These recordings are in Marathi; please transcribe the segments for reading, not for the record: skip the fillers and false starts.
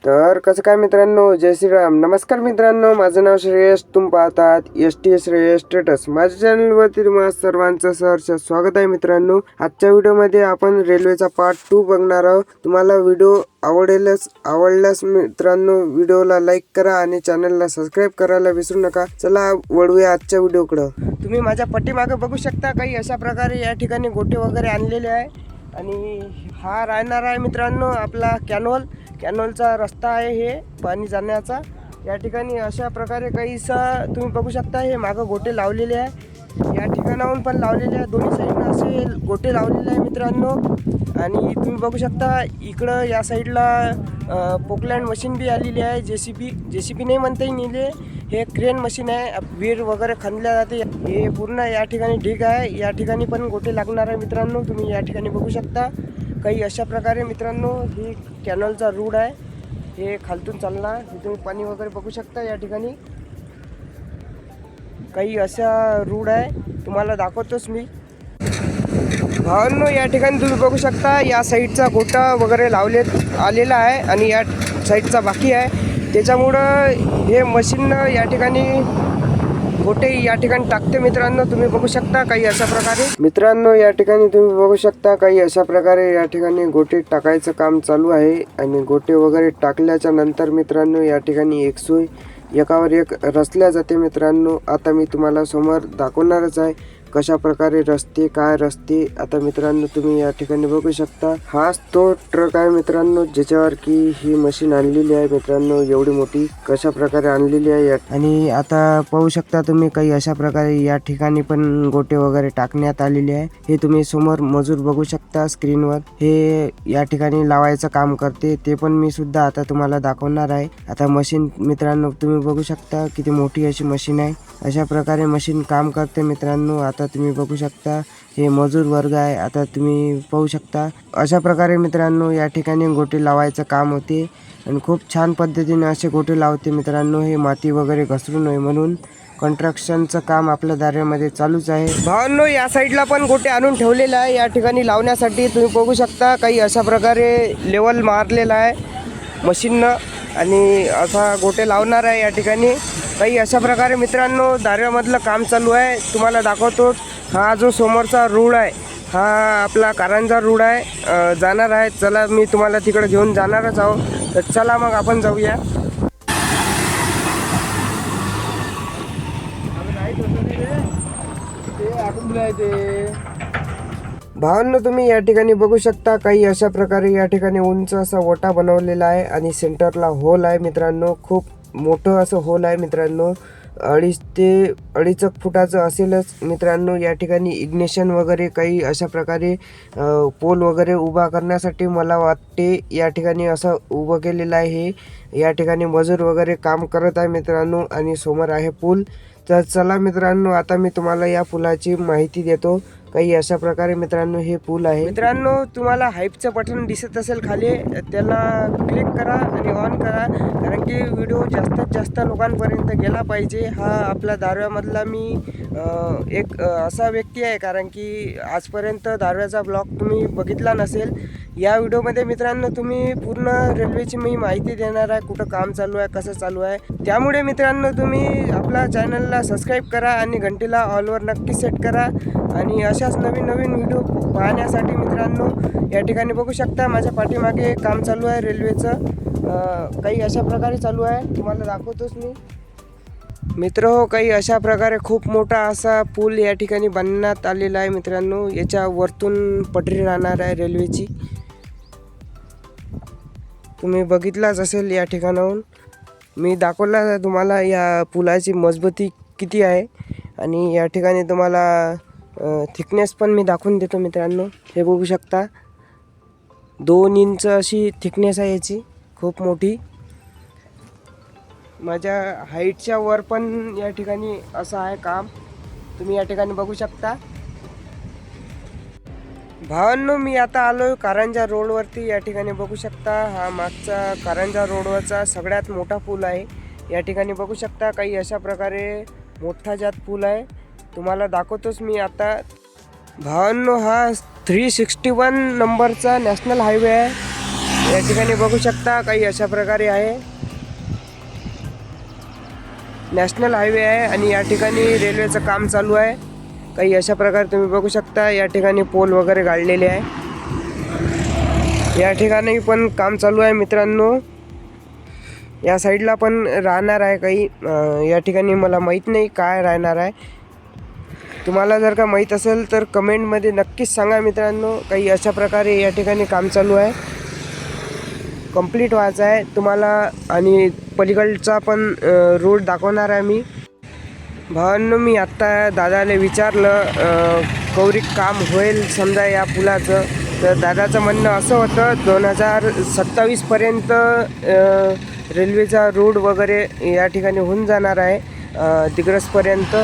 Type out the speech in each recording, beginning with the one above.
तर कसं काय मित्रांनो, जय श्रीराम. नमस्कार मित्रांनो, माझं नाव श्रेयस. तुम्ही पाहतात STS श्रेयस स्टेटस. माझ्या चॅनलवरती तुम्हाला सर्वांचं सहर्ष स्वागत आहे मित्रांनो. आजच्या व्हिडिओमध्ये आपण रेल्वेचा पार्ट 2 बघणार आहोत. तुम्हाला व्हिडिओ आवडल्यास मित्रांनो व्हिडिओला लाईक करा आणि चॅनलला सबस्क्राईब करायला विसरू नका. चला वळूया आजच्या व्हिडिओकडं. तुम्ही माझ्या पाठीमागे बघू शकता, काही अशा प्रकारे या ठिकाणी गोटे वगैरे आणलेले आहे. आणि हा राहणार आहे मित्रांनो आपला कॅनॉलचा रस्ता आहे. हे पाणी जाण्याचा या ठिकाणी अशा प्रकारे काहीसा तुम्ही बघू शकता. हे मागं गोटे लावलेले आहे, या ठिकाणाहून पण लावलेले आहे. दोन्ही साईडनं असे गोटे लावलेले आहे मित्रांनो. आणि तुम्ही बघू शकता इकडं या साईडला पोकलँड मशीन बी आलेली आहे. जेसीबी नाही म्हणता येईल, हे क्रेन मशीन आहे. वीर वगैरे खणल्या जाते. हे पूर्ण या ठिकाणी ढीग आहे. या ठिकाणी पण गोटे लागणार आहे मित्रांनो. तुम्ही या ठिकाणी बघू शकता काही अशा प्रकारे मित्रांनो. ही कॅनॉलचा रूट आहे, हे खालतून चालणार. तुम्ही पाणी वगैरे बघू शकता. या ठिकाणी काही अशा रूट आहे, तुम्हाला दाखवतोच मी भावांनो. या ठिकाणी तुम्ही बघू शकता, या साईडचा गोटा वगैरे आलेला आहे आणि या साईडचा बाकी आहे. त्याच्यामुळं हे मशीन या ठिकाणी गोटे या ठिकाणी टाकते मित्रांनो. तुम्ही बघू शकता काही अशा प्रकारे मित्रांनो. या ठिकाणी तुम्ही बघू शकता काही अशा प्रकारे या ठिकाणी गोटे टाकायचं काम चालू आहे. आणि गोटे वगैरे टाकल्याच्या नंतर मित्रांनो या ठिकाणी एक सोय एकावर एक रचल्या जाते मित्रांनो. आता मी तुम्हाला समोर दाखवणारच आहे कशा प्रकारे रस्ते, काय रस्ते. आता मित्रांनो तुम्ही या ठिकाणी बघू शकता, हाच तो ट्रक आहे मित्रांनो ज्याच्यावर की ही मशीन आणलेली आहे मित्रांनो. एवढी मोठी कशा प्रकारे आणलेली आहे. आणि आता पाहू शकता तुम्ही काही अशा प्रकारे या ठिकाणी पण गोटे वगैरे टाकण्यात आलेले आहे. हे तुम्ही समोर मजूर बघू शकता स्क्रीनवर. हे या ठिकाणी लावायचं काम करते, ते पण मी सुद्धा आता तुम्हाला दाखवणार आहे. आता मशीन मित्रांनो तुम्ही बघू शकता किती मोठी अशी मशीन आहे. अशा प्रकारे मशीन काम करते मित्रांनो. आता तुम्ही बघू शकता हे मजूर वर्ग आहे. आता तुम्ही पाहू शकता अशा प्रकारे मित्रांनो या ठिकाणी गोटे लावायचं काम होते. आणि खूप छान पद्धतीने असे गोटे लावते मित्रांनो. हे माती वगैरे घसरू नये म्हणून कन्स्ट्रक्शनचं काम आपल्या दाऱ्यामध्ये चालूच आहे. भावांनो या साईडला पण गोटे आणून ठेवलेले आहे या ठिकाणी लावण्यासाठी. तुम्ही बघू शकता काही अशा प्रकारे लेवल मारलेला आहे मशीननं आणि असा गोटे लावणार आहे या ठिकाणी. काही अशा प्रकारे मित्रांनो दाऱ्यामधलं काम चालू आहे. तुम्हाला दाखवतो. हा जो समोरचा रोड आहे हा आपला कारंजा रोड आहे, जाणार आहे. चला मी तुम्हाला तिकडे घेऊन जाणारच आहो. तर चला मग आपण जाऊया. भावांनो तुम्ही या ठिकाणी बघू शकता काही अशा प्रकारे या ठिकाणी उंच असा ओटा बनवलेला आहे आणि सेंटरला होल आहे मित्रांनो. खूप मोठं असं होल आहे मित्रांनो. 2.5 ते 2.5 फुटाचं असेलच मित्रांनो. या ठिकाणी इग्निशन वगैरे काही अशा प्रकारे पोल वगैरे उभा करण्यासाठी मला वाटते या ठिकाणी असं उभं केलेलं आहे. हे या ठिकाणी मजूर वगैरे काम करत आहे मित्रांनो. आणि समोर आहे पूल. तर चला मित्रांनो आता मी तुम्हाला या पुलाची माहिती देतो. काही अशा प्रकारे मित्रांनो हे पूल आहे. मित्रांनो तुम्हाला हाईपचं बटन दिसत असेल खाली, त्याला क्लिक करा आणि ऑन करा, कारण की व्हिडिओ जास्तीत जास्त लोकांपर्यंत गेला पाहिजे. हा आपला दारव्यामधला मी एक असा व्यक्ती आहे, कारण की आजपर्यंत दारव्याचा ब्लॉग तुम्ही बघितला नसेल. या व्हिडिओमध्ये मित्रांनो तुम्ही पूर्ण रेल्वेची मी माहिती देणार आहे, कुठं काम चालू आहे, कसं चालू आहे. त्यामुळे मित्रांनो तुम्ही आपल्या चॅनलला सबस्क्राईब करा आणि घंटीला ऑलवर नक्की सेट करा. आणि अशाच नवीन व्हिडिओ पाहण्यासाठी मित्रांनो या ठिकाणी बघू शकता माझ्या पाठीमागे काम चालू आहे रेल्वेचं. काही अशा प्रकारे चालू आहे, तुम्हाला दाखवतोच मी मित्र हो. काही अशा प्रकारे खूप मोठा असा पूल या ठिकाणी बांधण्यात आलेला आहे मित्रांनो. याच्या वरतून पटरी राहणार आहे रेल्वेची. तुम्ही बघितलाच असेल या ठिकाणाहून. मी दाखवला तुम्हाला या पुलाची मजबूती किती आहे. आणि या ठिकाणी तुम्हाला थिकनेस पण मी दाखवून देतो मित्रांनो. हे बघू शकता 2 इंच अशी थिकनेस आहे याची, खूप मोठी. माझ्या हाईटच्या वर पण या ठिकाणी असं आहे काम, तुम्ही या ठिकाणी बघू शकता. भावांनो मी आता आलोय कारंजा रोडवरती. या ठिकाणी बघू शकता हा मागचा कारंजा रोडवरचा सगळ्यात मोठा पूल आहे. या ठिकाणी बघू शकता काही अशा प्रकारे मोठा जात पूल आहे, तुम्हाला दाखवतोच मी आता. भावांनो हा 361 नंबरचा नॅशनल हायवे आहे. या ठिकाणी बघू शकता काही अशा प्रकारे आहे. नॅशनल हायवे आहे आणि या ठिकाणी रेल्वेचं काम चालू आहे. काही अशा प्रकारे तुम्ही बघू शकता. या ठिकाणी पोल वगैरे गाडलेले आहे. या ठिकाणी पण काम चालू आहे मित्रांनो. या साईडला पण राहणार आहे काही. या ठिकाणी मला माहीत नाही काय राहणार आहे. तुम्हाला जर का माहीत असेल तर कमेंटमध्ये नक्कीच सांगा मित्रांनो. काही अशा प्रकारे या ठिकाणी काम चालू आहे. कंप्लीट व्हायचं आहे तुम्हाला आणि पलीकडचा पण रोड दाखवणार आहे मी. भावांनो, मी आत्ता दादाला विचारलं कौरिक काम होईल समजा या पुलाचं. तर दादाचं म्हणणं असं होतं 2027पर्यंत रेल्वेचा रोड वगैरे या ठिकाणी होऊन जाणार आहे दिग्रसपर्यंत.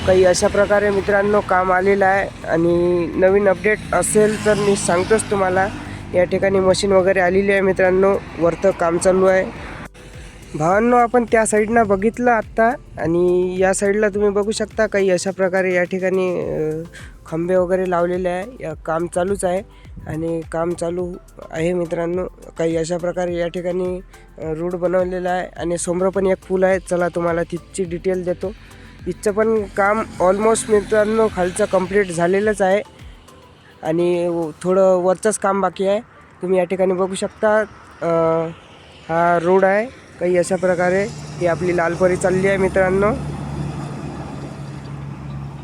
काही अशा प्रकारे मित्रांनो काम आलेलं आहे आणि नवीन अपडेट असेल तर मी सांगतोच तुम्हाला. या ठिकाणी मशीन वगैरे आलेली आहे मित्रांनो. वरतं काम चालू आहे. भावांनो, आपण त्या साईडनं बघितलं आत्ता आणि या साईडला तुम्ही बघू शकता काही अशा प्रकारे या ठिकाणी खंबे वगैरे लावलेले आहे. या काम चालूच आहे आणि काम चालू आहे मित्रांनो. काही अशा प्रकारे या ठिकाणी रोड बनवलेला आहे आणि समोर पण एक पूल आहे. चला तुम्हाला तिथची डिटेल देतो. इथचं पण काम ऑलमोस्ट मित्रांनो खालचं कंप्लीट झालेलंच आहे आणि थोडं वरचंच काम बाकी आहे. तुम्ही या ठिकाणी बघू शकता. हा रोड आहे. काही अशा प्रकारे ही आपली लालपरी चालली आहे मित्रांनो.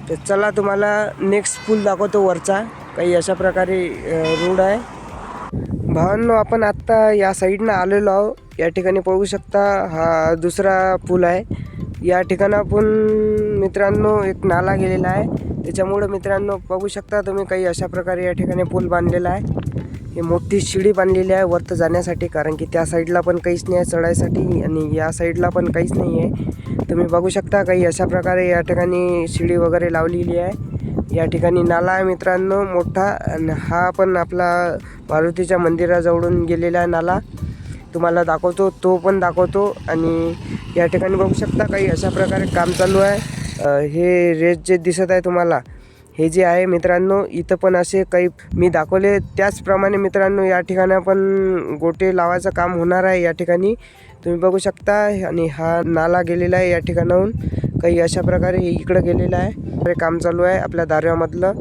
तर चला तुम्हाला नेक्स्ट पूल दाखवतो वरचा. काही अशा प्रकारे रोड आहे. भावांनो, आपण आत्ता या साईडनं आलेलो आहो. या ठिकाणी पाहू शकता हा दुसरा पूल आहे. या ठिकाणाहून मित्रांनो एक नाला गेलेला आहे. त्याच्यामुळं मित्रांनो बघू शकता तुम्ही काही अशा प्रकारे या ठिकाणी पूल बांधलेला आहे. ही मोठी शिडी बांधलेली आहे वरतं जाण्यासाठी, कारण की त्या साईडला पण काहीच नाही आहे चढायसाठी आणि या साईडला पण काहीच नाही आहे. तुम्ही बघू शकता काही अशा प्रकारे या ठिकाणी शिडी वगैरे लावलेली आहे. या ठिकाणी नाला आहे मित्रांनो मोठा आणि हा पण आपला मारुतीच्या मंदिराजवळून गेलेला आहे नाला. तुम्हाला दाखवतो, तो पण दाखवतो. आणि या ठिकाणी बघू शकता काही अशा प्रकारे काम चालू आहे. हे रेस जे दिसत आहे तुम्हाला, हे जे आहे मित्रांनो, इथं पण असे काही मी दाखवले त्याचप्रमाणे मित्रांनो या ठिकाणी पण गोटे लावायचं काम होणार आहे. या ठिकाणी तुम्ही बघू शकता आणि हा नाला गेलेला आहे या ठिकाणाहून. काही अशा प्रकारे इकडं गेलेलं आहे. काम चालू आहे आपल्या दारव्यामधलं.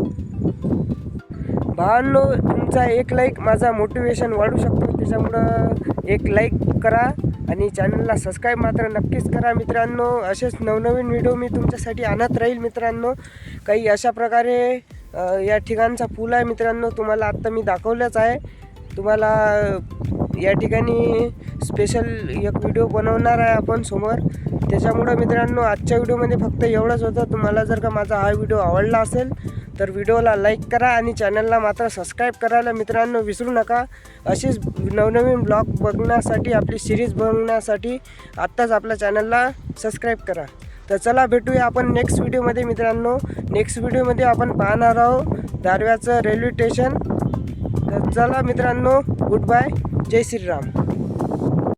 भावांनो, तुमचा एक लाईक माझा मोटिवेशन वाढू शकतो. त्याच्यामुळं एक लाईक करा आणि चॅनलला सबस्क्राईब मात्र नक्कीच करा मित्रांनो. असेच नवनवीन व्हिडिओ मी तुमच्यासाठी आणत राहील मित्रांनो. काही अशा प्रकारे या ठिकाणचा पूल आहे मित्रांनो. तुम्हाला आत्ता मी दाखवलंच आहे. तुम्हाला या ठिकाणी स्पेशल एक व्हिडिओ बनवणार आहे आपण समोर. त्याच्यामुळं मित्रांनो आजच्या व्हिडिओमध्ये फक्त एवढंच होतं. तुम्हाला जर का माझा हा व्हिडिओ आवडला असेल तर व्हिडिओला लाईक करा आणि चॅनलला मात्र सबस्क्राईब करायला मित्रांनो विसरू नका. असेच नवनवीन ब्लॉग बघण्यासाठी, आपली सिरीज बघण्यासाठी आत्ताच आपल्या चॅनलला सबस्क्राईब करा. तर चला भेटूया आपण नेक्स्ट व्हिडिओमध्ये मित्रांनो. नेक्स्ट व्हिडिओमध्ये आपण पाहणार आहोत दारव्याचं रेल्वे स्टेशन. तर चला मित्रांनो, गुड बाय, जय श्रीराम.